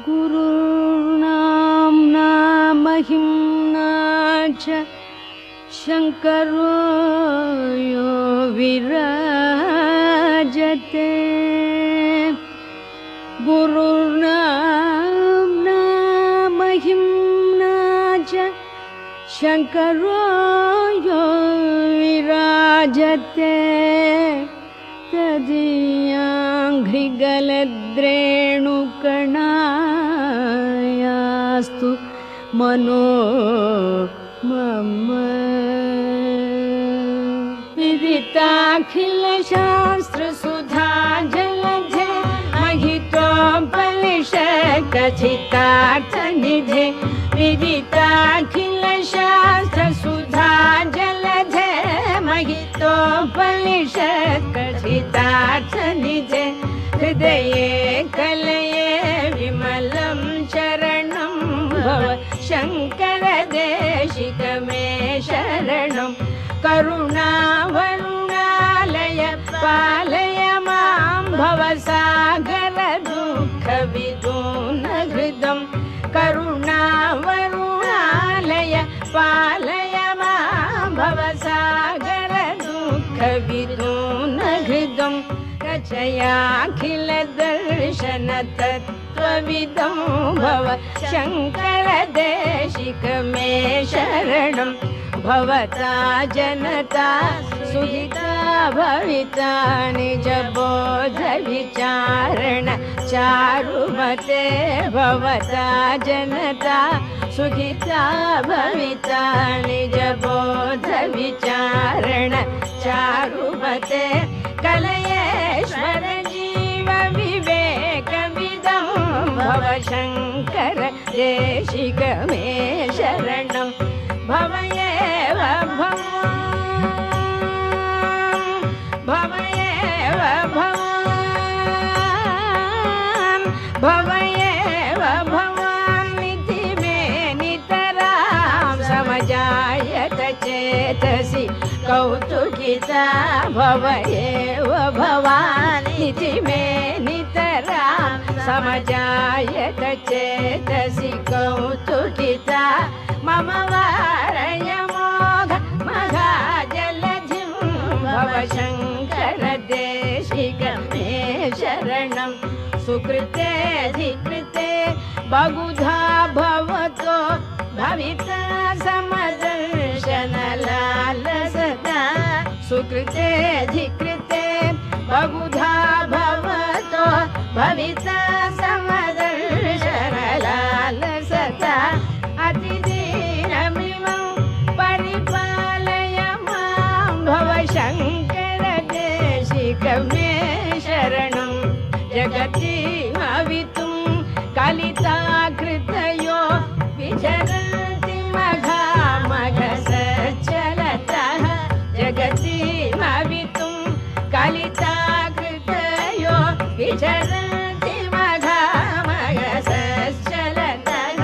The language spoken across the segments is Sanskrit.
गुरुर्नाम्ना महिम्ना च शङ्करो यो विराजते। गुरुर्नाम्ना महिम्ना च शङ्करो यो विराजते। तदीयाङ्घ्रिगलद्रेणुकणायास्तु मनो मम। विदिताखिलशास्त्रसुधा जलधे महितोपनिषत्कथितार्थनिधे। विदिताखिलशास्त्रसुधा जलधे महितोपनिषत्कथितार्थनिधे। हृदये कलये विमलं चरणं भव शङ्कर देशिक मे शरणं। करुणावरुणालय पालय मां भवसागर दुःखविदूनहृदं। करुणावरुणालय पालय मां भवसागर दुःखविदूनहृदं। रचयाखिलदर्शनतत्त्वविदं भव शङ्कर देशिक मे शरणं। भवता जनता सुहिता भविता निजबोधविचारण चारुमते। भवता जनता सुखिता भविता निजबोधविचारण चारुमते। कलयेश्वर जीव विवेकविदं भव शङ्कर देशिक मे शरणं। भवयेव भवान् भवयेव भवान् भवयेव भवान् इति मे नितरां समजायत चेतसि कौतुकिता। भवयेव भवान् इति मे नितरां समजायत चेतसि कौतुकिता। मम वारय मोघ मघाजलधिं भव शङ्कर देशिक मे शरणं। सुकृते धिकृते बहुधा भवतो भविता समदर्शनलालसता। सुकृते धिकृते बहुधा भवतो भविता समदर्शनलालसता। अतिदीनमिमं परिपालय मां भव शङ्कर देशिक मे शरणं। जगति भवितुं कलिताकृतयो विचरन्ति मघामघसच्चलतः। जगति भवितुं कलिताकृतयो विचरन्ति मघामघसच्चलतः।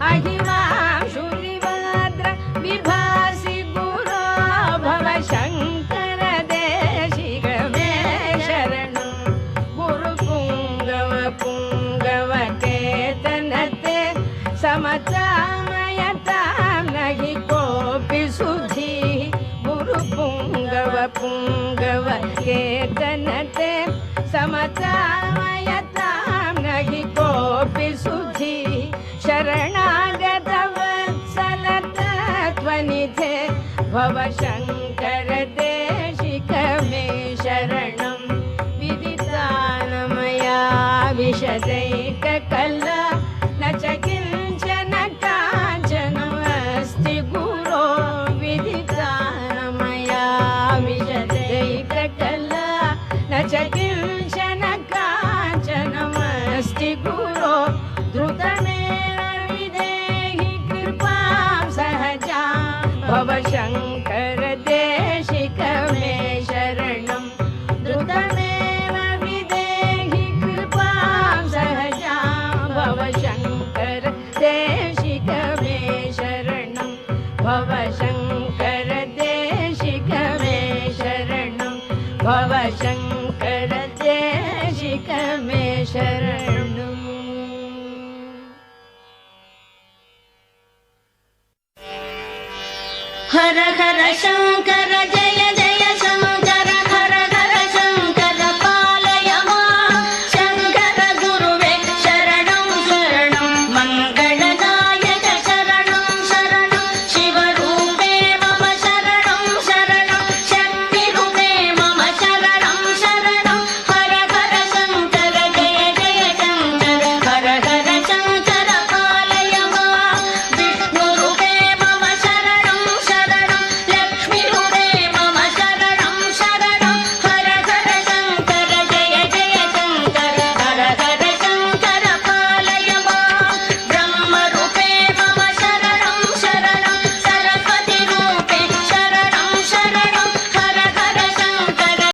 अहिमांशुरिवाद्र विभासि गुरो भव शङ्कर देशिक मे शरणं। गुरुपुङ्गव पुङ्गवकेतनते समतामयतां नहि कोऽपि सुधीः। गुरुपुङ्गव पुङ्गवकेतनते समतामयतां नहि कोऽपि सुधीः। शरणागतवत्सलतत्त्वनिधे भव शङ्कर देशिक मे शरणं। विदितानमया विशदैककला न च किञ्चन काञ्चनमस्ति गुरो। विदितानमया विशदैककला न च किञ्चन काञ्चनमस्ति गुरो। द्रुतमेव विदेहि कृपां सहजां भव शङ्कर देशिक मे शरणं। द्रुतमेव विदेहि कृपां सहजां भव शङ्कर देशिक मे शरणं। भव शङ्कर देशिक मे शरणं। भव शङ्कर देशिक मे शरणम्। हर हर शंकर